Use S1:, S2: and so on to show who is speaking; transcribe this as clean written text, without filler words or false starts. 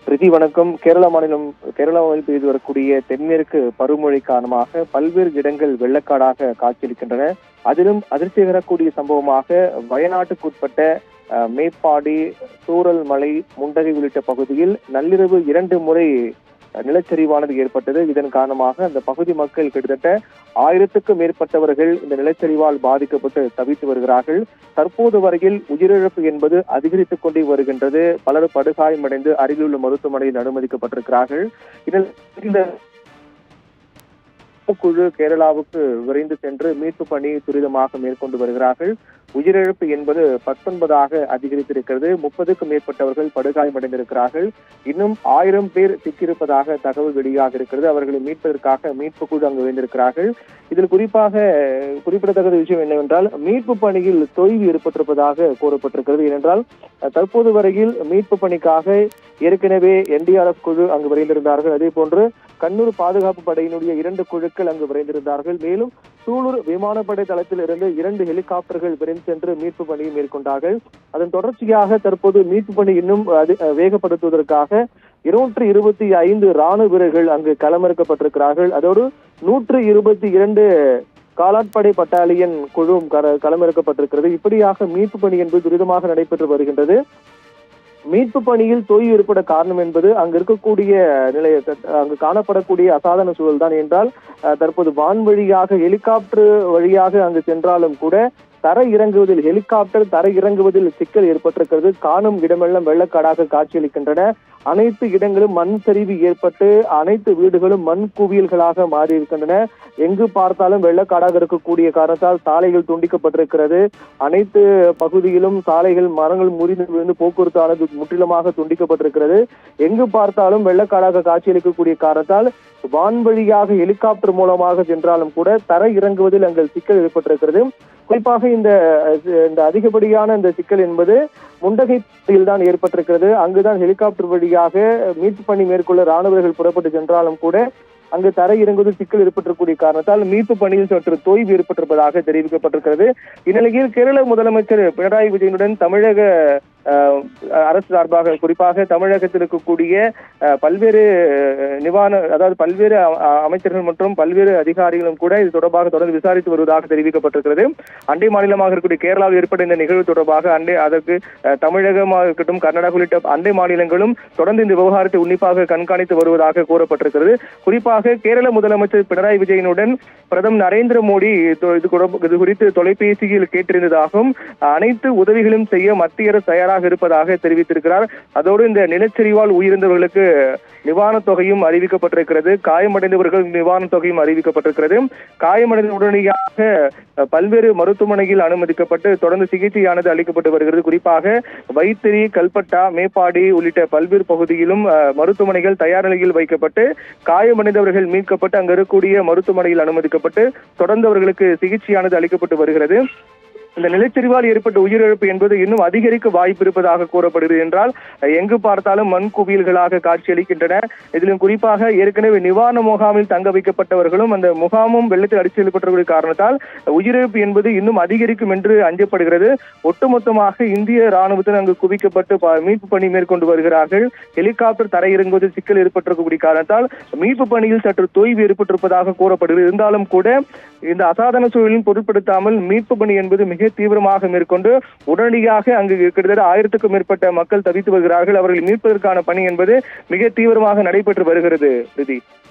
S1: பிரதி வணக்கம். கேரளாவில் பெய்து வரக்கூடிய தென்மேற்கு பருவமழை காரணமாக பல்வேறு இடங்கள் வெள்ளக்காடாக காட்சியளிக்கின்றன. அதிலும் அதிர்ச்சி தரக்கூடிய சம்பவமாக வயநாட்டுக்குட்பட்ட மேப்பாடி, சூரல்மலை, முண்டகை உள்ளிட்ட பகுதியில் நள்ளிரவு 2 முறை நிலச்சரிவானது ஏற்பட்டது. இதன் காரணமாக அந்த பகுதி மக்கள் கிட்டத்தட்ட 1000க்கும் மேற்பட்டவர்கள் இந்த நிலச்சரிவால் பாதிக்கப்பட்டு தவித்து வருகிறார்கள். தற்போது வரையில் உயிரிழப்பு என்பது அதிகரித்துக் கொண்டே வருகின்றது. பலர் படுகாயமடைந்து அருகிலுள்ள மருத்துவமனையில் அனுமதிக்கப்பட்டிருக்கிறார்கள். இந்த குழு கேரளாவுக்கு விரைந்து சென்று மீட்பு பணி துரிதமாக மேற்கொண்டு வருகிறார்கள். உயிரிழப்பு என்பது 19ஆக அதிகரித்திருக்கிறது. 30க்கும் மேற்பட்டவர்கள் படுகாயமடைந்திருக்கிறார்கள். இன்னும் 1000 பேர் சிக்கியிருப்பதாக தகவல் வெளியாக இருக்கிறது. அவர்களை மீட்பதற்காக மீட்பு குழு அங்கு விரைந்திருக்கிறார்கள். இதில் குறிப்பாக குறிப்பிடத்தக்க விஷயம் என்னவென்றால், மீட்பு பணியில் தொய்வு ஏற்பட்டிருப்பதாக கூறப்பட்டிருக்கிறது. ஏனென்றால் தற்போது வரையில் மீட்பு பணிக்காக ஏற்கனவே NDRF குழு அங்கு விரைந்திருந்தார்கள். அதே போன்று கண்ணூர் பாதுகாப்பு படையினுடைய 2 குழுக்கள் அங்கு விரைந்திருந்தார்கள். மேலும் சூலூர் விமானப்படை தளத்தில் இருந்து 2 ஹெலிகாப்டர்கள் விரைந்து சென்று மீட்பு பணியை மேற்கொண்டார்கள். அதன் தொடர்ச்சியாக தற்போது மீட்பு பணி இன்னும் வேகப்படுத்துவதற்காக 225 ராணுவ வீரர்கள் அங்கு களமிறக்கப்பட்டிருக்கிறார்கள். அதோடு 122 காலாட்படை பட்டாலியன் குழுவும் களமிறக்கப்பட்டிருக்கிறது. இப்படியாக மீட்பு பணி என்பது துரிதமாக நடைபெற்று வருகின்றது. மீட்பு பணியில் தொய்வு ஏற்பட காரணம் என்பது அங்கு இருக்கக்கூடிய அங்கு காணப்படக்கூடிய அசாதாரண சூழல் தான். என்றால் தற்போது வான்வழியாக ஹெலிகாப்டர் வழியாக அங்கு சென்றாலும் கூட ஹெலிகாப்டர் தர இறங்குவதில் சிக்கல் ஏற்பட்டிருக்கிறது. காணும் இடமெல்லாம் வெள்ளக்காடாக காட்சியளிக்கின்றன. அனைத்து இடங்களும் மண் சரிவு ஏற்பட்டு அனைத்து வீடுகளும் மண் குவியல்களாக மாறி இருக்கின்றன. எங்கு பார்த்தாலும் வெள்ளக்காடாக இருக்கக்கூடிய காரணத்தால் சாலைகள் துண்டிக்கப்பட்டிருக்கிறது. அனைத்து பகுதியிலும் சாலைகள், மரங்கள் முறிந்து விழுந்து போக்குவரத்தானது முற்றிலுமாக துண்டிக்கப்பட்டிருக்கிறது. எங்கு பார்த்தாலும் வெள்ளக்காடாக காட்சியளிக்கக்கூடிய காரணத்தால் வான்வழியாக ஹெலிகாப்டர் மூலமாக சென்றாலும் கூட தர இறங்குவதில் அங்கு சிக்கல் ஏற்பட்டிருக்கிறது. குறிப்பாக இந்த அதிகப்படியான இந்த சிக்கல் என்பது முண்டகையில் தான் ஏற்பட்டிருக்கிறது. அங்குதான் ஹெலிகாப்டர் வழியாக மீட்பு பணி மேற்கொள்ள ராணுவர்கள் புறப்பட்டு சென்றாலும் கூட அங்கு தர இறங்குவதில் சிக்கல் ஏற்பட்டிருக்கூடிய காரணத்தால் மீட்பு பணியில் சற்று தொய்வு ஏற்பட்டிருப்பதாக தெரிவிக்கப்பட்டிருக்கிறது. இந்நிலையில் கேரள முதலமைச்சர் பினராயி விஜயனுடன் தமிழக அரசு சார்பாக, குறிப்பாக தமிழகத்தில் இருக்கக்கூடிய பல்வேறு பல்வேறு அமைச்சர்கள் மற்றும் பல்வேறு அதிகாரிகளும் கூட இது தொடர்பாக தொடர்ந்து விசாரித்து வருவதாக தெரிவிக்கப்பட்டிருக்கிறது. அண்டை மாநிலமாக இருக்கக்கூடிய கேரளாவில் ஏற்பட்ட இந்த நிகழ்வு தொடர்பாக அதற்கு தமிழகமாக இருக்கட்டும், கர்நாடகா உள்ளிட்ட அண்டை மாநிலங்களும் தொடர்ந்து இந்த விவகாரத்தை உன்னிப்பாக கண்காணித்து வருவதாக கூறப்பட்டிருக்கிறது. குறிப்பாக கேரள முதலமைச்சர் பினராயி விஜயனுடன் பிரதமர் நரேந்திர மோடி இது குறித்து தொலைபேசியில் கேட்டிருந்ததாகவும் அனைத்து உதவிகளும் செய்ய மத்திய அரசு தயாராக இருப்பதாக தெரிவித்திருக்கிறார். அதோடு இந்த நிலச்சரிவால் உயிரிழந்தவர்களுக்கு நிவாரணத் தொகையும் அறிவிக்கப்பட்டிருக்கிறது. காயமடைந்தவர்கள் நிவாரணத் தொகையும் அறிவிக்கப்பட்டிருக்கிறது. காயமடைந்த உடனடியாக பல்வேறு மருத்துவமனையில் அனுமதிக்கப்பட்டு தொடர்ந்து சிகிச்சையானது அளிக்கப்பட்டு வருகிறது. குறிப்பாக வைத்திரி, கல்பட்டா, மேப்பாடி உள்ளிட்ட பல்வேறு பகுதியிலும் மருத்துவமனைகள் தயார் நிலையில் வைக்கப்பட்டு காயமடைந்தவர்கள் மீட்கப்பட்டு அங்கு இருக்கக்கூடிய மருத்துவமனையில் அனுமதிக்கப்பட்டு தொடர்ந்து அவர்களுக்கு சிகிச்சையானது அளிக்கப்பட்டு வருகிறது. இந்த நிலச்சரிவால் ஏற்பட்ட உயிரிழப்பு என்பது இன்னும் அதிகரிக்க வாய்ப்பு இருப்பதாக கூறப்படுகிறது. என்றால் எங்கு பார்த்தாலும் மண் குவியல்களாக காட்சியளிக்கின்றன. இதிலும் குறிப்பாக ஏற்கனவே நிவாரண முகாமில் தங்க வைக்கப்பட்டவர்களும் அந்த முகாமும் வெள்ளத்தில் அடித்து செல்லப்பட்டவர்களுடைய காரணத்தால் உயிரிழப்பு என்பது இன்னும் அதிகரிக்கும் என்று அஞ்சப்படுகிறது. ஒட்டுமொத்தமாக இந்திய ராணுவத்தினர் அங்கு குவிக்கப்பட்டு மீட்பு பணி மேற்கொண்டு வருகிறார்கள். ஹெலிகாப்டர் தரையிறங்குவதில் சிக்கல் ஏற்பட்டிருக்கக்கூடிய காரணத்தால் மீட்பு பணியில் சற்று தொய்வு ஏற்பட்டிருப்பதாக கூறப்படுகிறது. இருந்தாலும் கூட இந்த அசாதாரண சூழலில் பொருட்படுத்தாமல் மீட்பு பணி என்பது மிக தீவிரமாக மேற்கொண்டு உடனடியாக அங்கு கிட்டத்தட்ட 1000க்கும் மேற்பட்ட மக்கள் தவித்து வருகிறார்கள். அவர்கள் மீட்பதற்கான பணி என்பது மிக தீவிரமாக நடைபெற்று வருகிறது.